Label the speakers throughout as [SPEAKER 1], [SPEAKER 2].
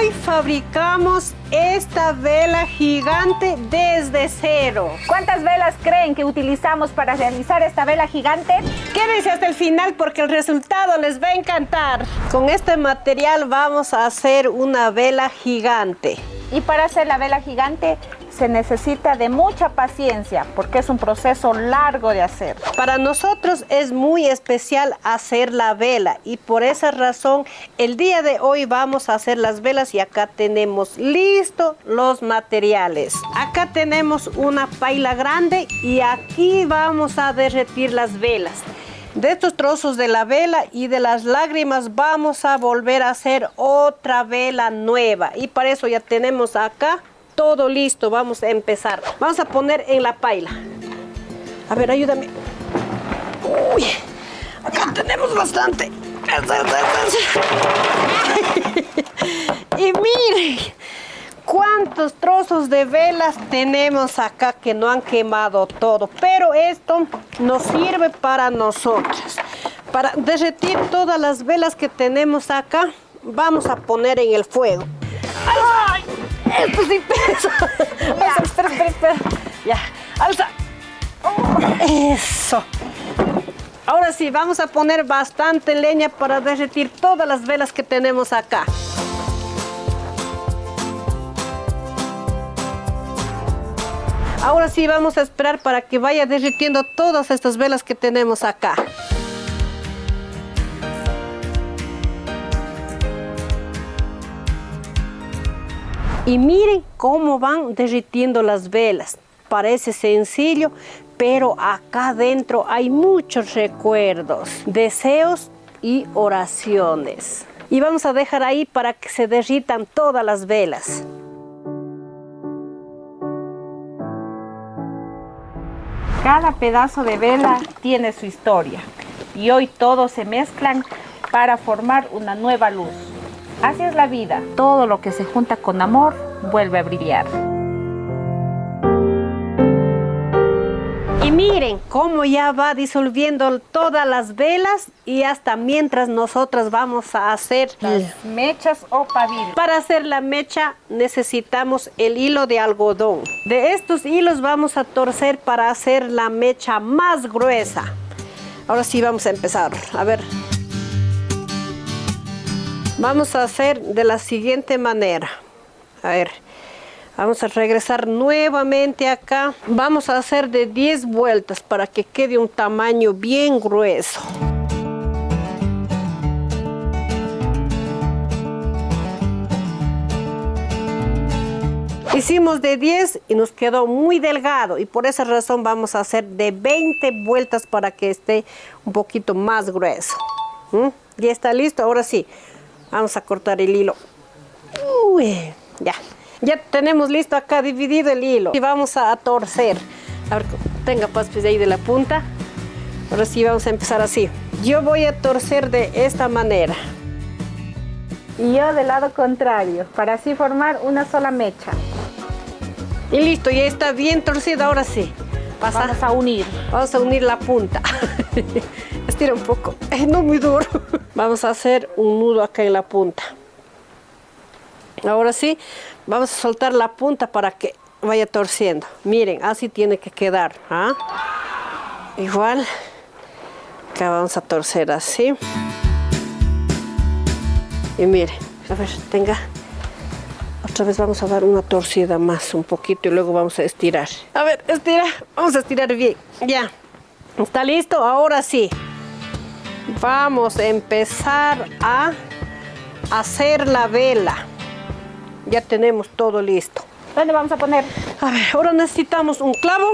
[SPEAKER 1] Hoy fabricamos esta vela gigante desde cero.
[SPEAKER 2] ¿Cuántas velas creen que utilizamos para realizar esta vela gigante?
[SPEAKER 1] Quédense hasta el final porque el resultado les va a encantar. Con este material vamos a hacer una vela gigante.
[SPEAKER 2] Y para hacer la vela gigante se necesita de mucha paciencia porque es un proceso largo de hacer.
[SPEAKER 1] Para nosotros es muy especial hacer la vela y por esa razón el día de hoy vamos a hacer las velas y acá tenemos listos los materiales. Acá tenemos una paila grande y aquí vamos a derretir las velas. De estos trozos de la vela y de las lágrimas vamos a volver a hacer otra vela nueva. Y para eso ya tenemos acá todo listo. Vamos a empezar. Vamos a poner en la paila. A ver, ayúdame. Uy, acá tenemos bastante. Y miren cuántos trozos de velas tenemos acá que no han quemado todo, pero esto nos sirve para nosotros. Para derretir todas las velas que tenemos acá, vamos a poner en el fuego. ¡Ay! Esto sí pesa.
[SPEAKER 2] Ya. Espera.
[SPEAKER 1] Ya, alza. Eso. Ahora sí, vamos a poner bastante leña para derretir todas las velas que tenemos acá. Ahora sí vamos a esperar para que vaya derritiendo todas estas velas que tenemos acá. Y miren cómo van derritiendo las velas. Parece sencillo, pero acá adentro hay muchos recuerdos, deseos y oraciones. Y vamos a dejar ahí para que se derritan todas las velas.
[SPEAKER 2] Cada pedazo de vela tiene su historia y hoy todos se mezclan para formar una nueva luz. Así es la vida, todo lo que se junta con amor vuelve a brillar.
[SPEAKER 1] Y miren cómo ya va disolviendo todas las velas y hasta mientras nosotras vamos a hacer
[SPEAKER 2] Las mechas o pavillos.
[SPEAKER 1] Para hacer la mecha necesitamos el hilo de algodón. De estos hilos vamos a torcer para hacer la mecha más gruesa. Ahora sí vamos a empezar. A ver. Vamos a hacer de la siguiente manera. A ver. Vamos a regresar nuevamente acá. Vamos a hacer de 10 vueltas para que quede un tamaño bien grueso. Hicimos de 10 y nos quedó muy delgado y por esa razón vamos a hacer de 20 vueltas para que esté un poquito más grueso. Ya está listo, ahora sí. Vamos a cortar el hilo. Uy, ya. Ya tenemos listo acá dividido el hilo y vamos a torcer. A ver, tenga pues ahí de la punta. Ahora sí vamos a empezar así. Yo voy a torcer de esta manera.
[SPEAKER 2] Y yo del lado contrario, para así formar una sola mecha.
[SPEAKER 1] Y listo, ya está bien torcido, ahora sí.
[SPEAKER 2] Vamos a unir.
[SPEAKER 1] Vamos a unir la punta. Estira un poco, no muy duro. Vamos a hacer un nudo acá en la punta. Ahora sí, vamos a soltar la punta para que vaya torciendo. Miren, así tiene que quedar. Igual, acá vamos a torcer así. Y miren, a ver, tenga. Otra vez vamos a dar una torcida más, un poquito, y luego vamos a estirar. A ver, estira, vamos a estirar bien. Ya, ¿está listo? Ahora sí. Vamos a empezar a hacer la vela. Ya tenemos todo listo.
[SPEAKER 2] ¿Dónde vamos a poner?
[SPEAKER 1] A ver, ahora necesitamos un clavo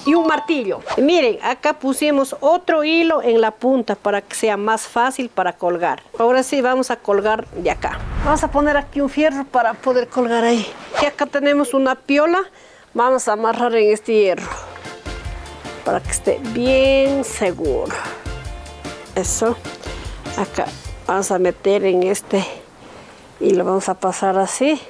[SPEAKER 1] y un martillo. Y miren, acá pusimos otro hilo en la punta para que sea más fácil para colgar. Ahora sí vamos a colgar de acá. Vamos a poner aquí un fierro para poder colgar ahí. Y acá tenemos una piola. Vamos a amarrar en este hierro para que esté bien seguro. Eso. Acá vamos a meter en este y lo vamos a pasar así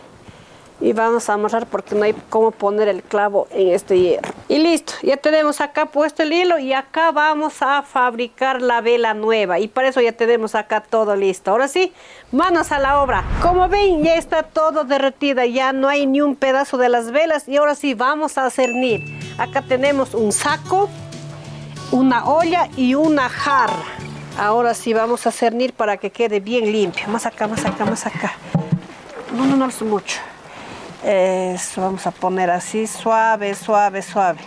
[SPEAKER 1] y vamos a amarrar porque no hay cómo poner el clavo en este hierro. Y listo, ya tenemos acá puesto el hilo y acá vamos a fabricar la vela nueva. Y para eso ya tenemos acá todo listo. Ahora sí, manos a la obra. Como ven, ya está todo derretida, ya no hay ni un pedazo de las velas. Y ahora sí, vamos a cernir. Acá tenemos un saco, una olla y una jarra. Ahora sí vamos a cernir para que quede bien limpio. Más acá, más acá, más acá. No es mucho. Eso, vamos a poner así, suave, suave, suave.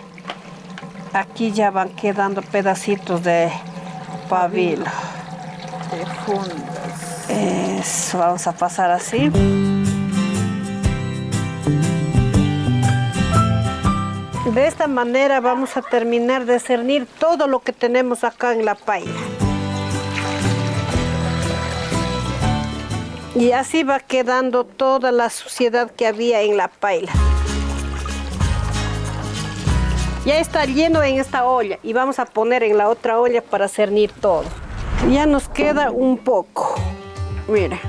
[SPEAKER 1] Aquí ya van quedando pedacitos de pabilo.
[SPEAKER 2] De fundas.
[SPEAKER 1] Eso, vamos a pasar así. De esta manera vamos a terminar de cernir todo lo que tenemos acá en la paila. Y así va quedando toda la suciedad que había en la paila. Ya está lleno en esta olla y vamos a poner en la otra olla para cernir todo. Ya nos queda un poco. Mira,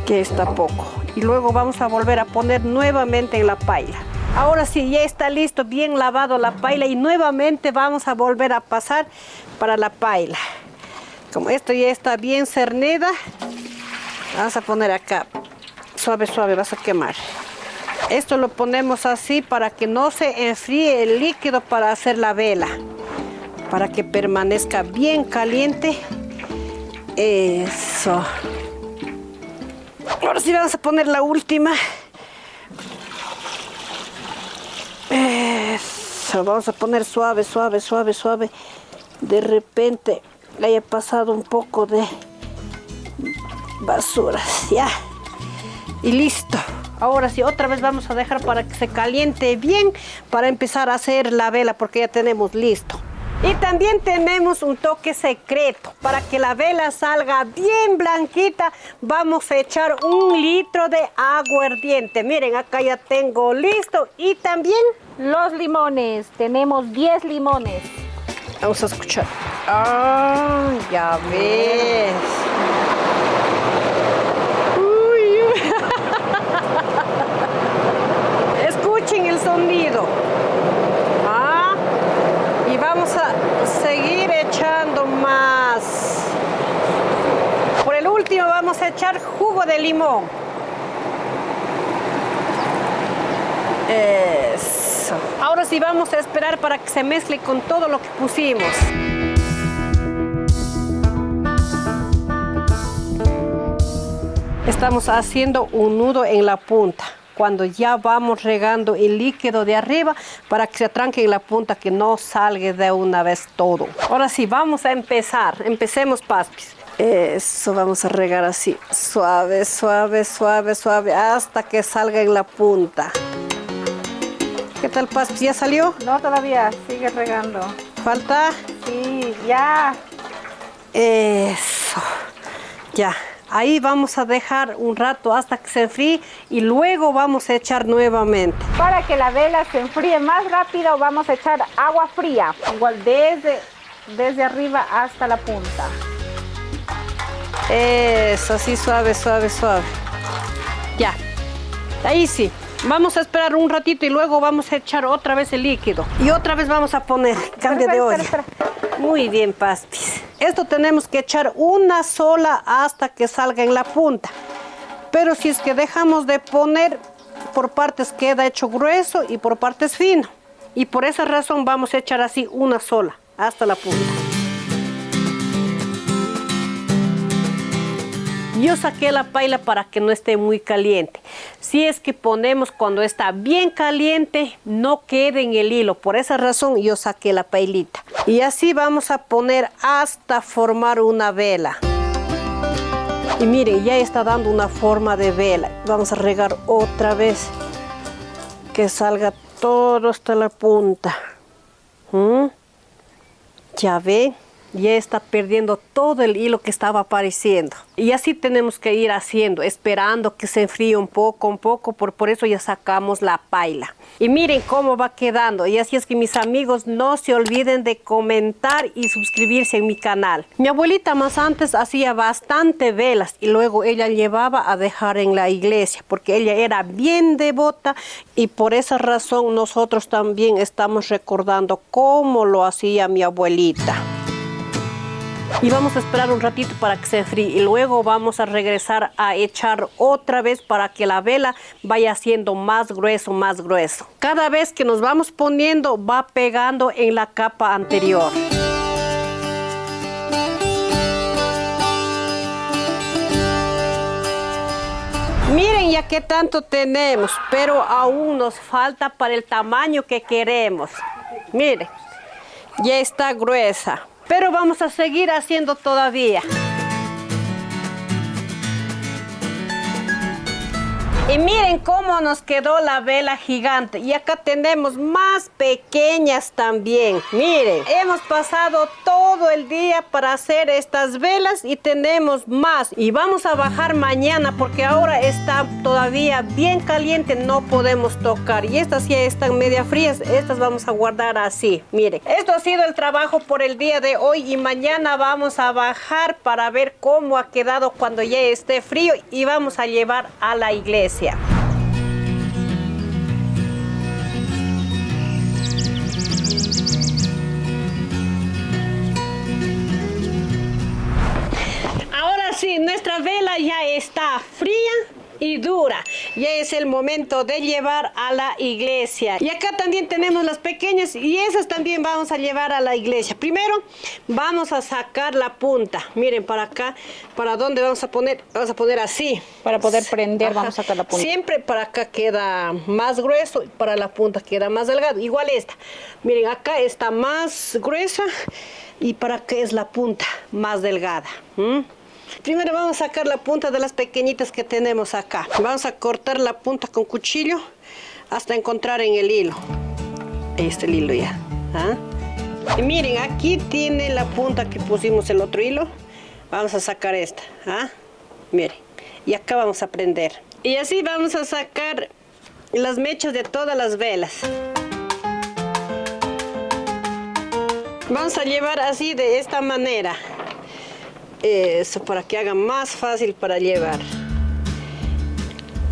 [SPEAKER 1] que está poco. Y luego vamos a volver a poner nuevamente en la paila. Ahora sí, ya está listo, bien lavado la paila y nuevamente vamos a volver a pasar para la paila. Como esto ya está bien cernida, vamos a poner acá, suave, suave, vas a quemar. Esto lo ponemos así para que no se enfríe el líquido para hacer la vela. Para que permanezca bien caliente. Eso. Ahora sí vamos a poner la última. Eso, vamos a poner suave, suave, suave, suave. De repente le haya pasado un poco de basuras, ya. Y listo. Ahora sí, otra vez vamos a dejar para que se caliente bien para empezar a hacer la vela porque ya tenemos listo. Y también tenemos un toque secreto. Para que la vela salga bien blanquita, vamos a echar 1 litro de aguardiente. Miren, acá ya tengo listo. Y también
[SPEAKER 2] los limones. Tenemos 10 limones.
[SPEAKER 1] Vamos a escuchar. Ah, ya ves. Escuchen el sonido. Y vamos a seguir echando más. Por el último vamos a echar jugo de limón. Eso. Ahora sí vamos a esperar para que se mezcle con todo lo que pusimos. Estamos haciendo un nudo en la punta. Cuando ya vamos regando el líquido de arriba para que se atranque en la punta, que no salga de una vez todo. Ahora sí, vamos a empezar. Empecemos, Paspis. Eso, vamos a regar así, suave, suave, suave, suave, hasta que salga en la punta. ¿Qué tal, Paspis? ¿Ya salió?
[SPEAKER 2] No, todavía, sigue regando.
[SPEAKER 1] ¿Falta?
[SPEAKER 2] Sí, ya.
[SPEAKER 1] Eso, ya. Ahí vamos a dejar un rato hasta que se enfríe y luego vamos a echar nuevamente.
[SPEAKER 2] Para que la vela se enfríe más rápido vamos a echar agua fría, igual desde arriba hasta la punta.
[SPEAKER 1] Eso, así suave, suave, suave. Ya, ahí sí. Vamos a esperar un ratito y luego vamos a echar otra vez el líquido. Y otra vez vamos a poner, cambio de olla. Espera. Muy bien, Paspis. Esto tenemos que echar una sola hasta que salga en la punta. Pero si es que dejamos de poner, por partes queda hecho grueso y por partes fino. Y por esa razón vamos a echar así una sola hasta la punta. Yo saqué la paila para que no esté muy caliente. Si es que ponemos cuando está bien caliente, no quede en el hilo. Por esa razón yo saqué la pailita. Y así vamos a poner hasta formar una vela. Y miren, ya está dando una forma de vela. Vamos a regar otra vez. Que salga todo hasta la punta. ¿Ya ven? ya está perdiendo todo el hilo que estaba apareciendo. Y así tenemos que ir haciendo, esperando que se enfríe un poco, por eso ya sacamos la paila. Y miren cómo va quedando. Y así es que mis amigos, no se olviden de comentar y suscribirse en mi canal. Mi abuelita más antes hacía bastante velas y luego ella llevaba a dejar en la iglesia porque ella era bien devota y por esa razón nosotros también estamos recordando cómo lo hacía mi abuelita. Y vamos a esperar un ratito para que se enfríe y luego vamos a regresar a echar otra vez para que la vela vaya haciendo más grueso, más grueso. Cada vez que nos vamos poniendo va pegando en la capa anterior. Miren ya qué tanto tenemos, pero aún nos falta para el tamaño que queremos. Miren, ya está gruesa. Pero vamos a seguir haciendo todavía. Y miren cómo nos quedó la vela gigante. Y acá tenemos más pequeñas también. Miren, hemos pasado todo el día para hacer estas velas y tenemos más. Y vamos a bajar mañana porque ahora está todavía bien caliente, no podemos tocar. Y estas ya están media frías, estas vamos a guardar así. Miren, esto ha sido el trabajo por el día de hoy y mañana vamos a bajar para ver cómo ha quedado cuando ya esté frío y vamos a llevar a la iglesia. Ahora sí, nuestra vela ya está fría y dura. Ya es el momento de llevar a la iglesia. Y acá también tenemos las pequeñas y esas también vamos a llevar a la iglesia. Primero vamos a sacar la punta. Miren para acá, para dónde vamos a poner así.
[SPEAKER 2] Para poder prender,
[SPEAKER 1] Ajá.
[SPEAKER 2] vamos a sacar la punta.
[SPEAKER 1] Siempre para acá queda más grueso y para la punta queda más delgado. Igual esta. Miren, acá está más gruesa y para acá es la punta más delgada. Primero vamos a sacar la punta de las pequeñitas que tenemos acá. Vamos a cortar la punta con cuchillo hasta encontrar en el hilo. Ahí está el hilo ya. Y miren, aquí tiene la punta que pusimos el otro hilo. Vamos a sacar esta. Miren, y acá vamos a prender. Y así vamos a sacar las mechas de todas las velas. Vamos a llevar así de esta manera. Eso, para que haga más fácil para llevar.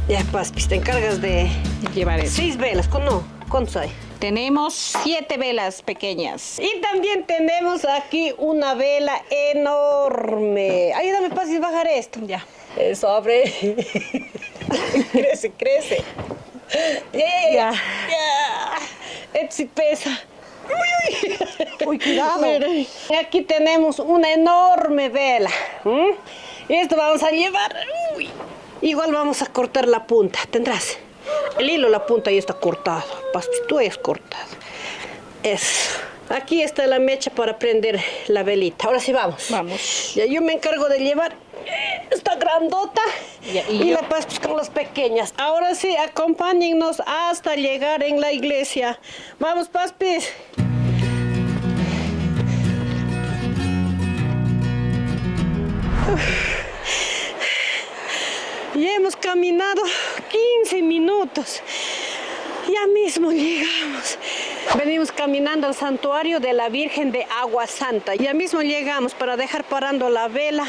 [SPEAKER 1] Ya, Paspis, te encargas de
[SPEAKER 2] Llevar eso.
[SPEAKER 1] 6 velas. ¿Cuántos hay?
[SPEAKER 2] Tenemos 7 velas pequeñas.
[SPEAKER 1] Y también tenemos aquí una vela enorme. Ayúdame, Paspis, a bajar esto.
[SPEAKER 2] Ya.
[SPEAKER 1] Eso, abre. Crece. Ya. Esto sí pesa.
[SPEAKER 2] Uy, cuidado.
[SPEAKER 1] Miren, aquí tenemos una enorme vela. Y esto vamos a llevar. Igual vamos a cortar la punta. Tendrás el hilo, la punta ya está cortado. Paspis, tú has cortado. Eso. Aquí está la mecha para prender la velita. Ahora sí vamos.
[SPEAKER 2] Vamos.
[SPEAKER 1] Ya, yo me encargo de llevar esta grandota y la Paspis con las pequeñas. Ahora sí, acompáñennos hasta llegar en la iglesia. Vamos, Paspis. Ya hemos caminado 15 minutos. Ya mismo llegamos. Venimos caminando al santuario de la Virgen de Agua Santa. Ya mismo llegamos para dejar parando la vela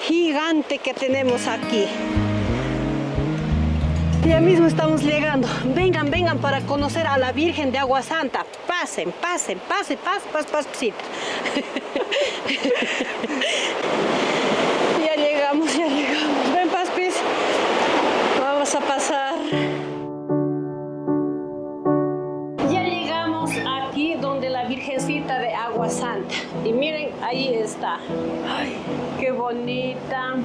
[SPEAKER 1] gigante que tenemos aquí. Ya mismo estamos llegando. Vengan para conocer a la Virgen de Agua Santa. Pasen. Pasito. Ya llegamos. Ven, Paspis. Vamos a pasar. Ya llegamos aquí donde la Virgencita de Agua Santa. Y miren, ahí está. Ay, qué bonita.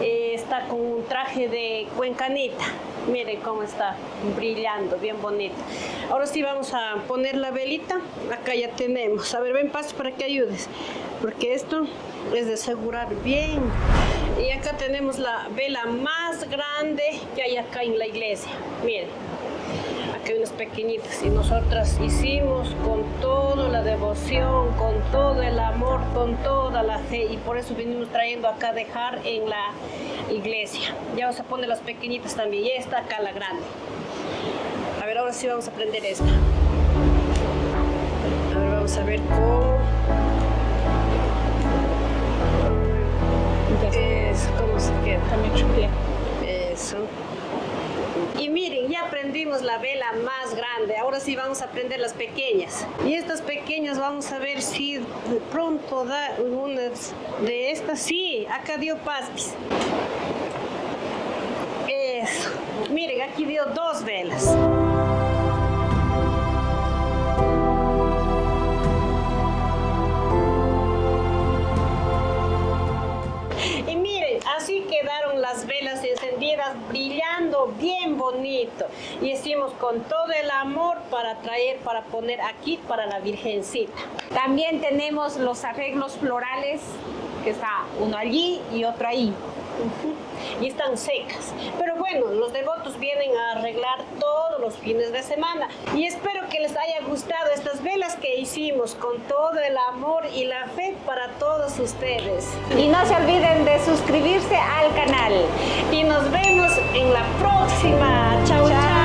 [SPEAKER 1] Está con un traje de cuencanita. Miren cómo está brillando, bien bonita. Ahora sí vamos a poner la velita. Acá ya tenemos. A ver, ven, Paspis, para que ayudes. Porque esto es de asegurar bien. Y acá tenemos la vela más grande que hay acá en la iglesia. Miren. Aquí hay unas pequeñitas y nosotras hicimos con toda la devoción, con todo el amor, con toda la fe, y por eso venimos trayendo acá a dejar en la iglesia. Ya vamos a poner las pequeñitas también, y esta acá la grande. A ver, ahora sí vamos a prender esta. A ver, vamos a ver cómo. Eso, cómo se queda.
[SPEAKER 2] También chupé.
[SPEAKER 1] Eso. Y miren, ya prendimos la vela más grande. Ahora sí vamos a prender las pequeñas. Y estas pequeñas vamos a ver si de pronto da una de estas. Sí, acá dio paz. Eso. Miren, aquí dio 2 velas. Y miren, así quedaron las velas encendidas, brillando bien bonito. Y hicimos con todo el amor para traer, para poner aquí para la Virgencita.
[SPEAKER 2] También tenemos los arreglos florales, que está uno allí y otro ahí.
[SPEAKER 1] Y están secas. Pero bueno, los devotos vienen a arreglar todos los fines de semana. Y espero que les haya gustado estas velas que hicimos con todo el amor y la fe para todos ustedes.
[SPEAKER 2] Y no se olviden de suscribirse al canal.
[SPEAKER 1] Y nos vemos en la próxima. Chao, chao.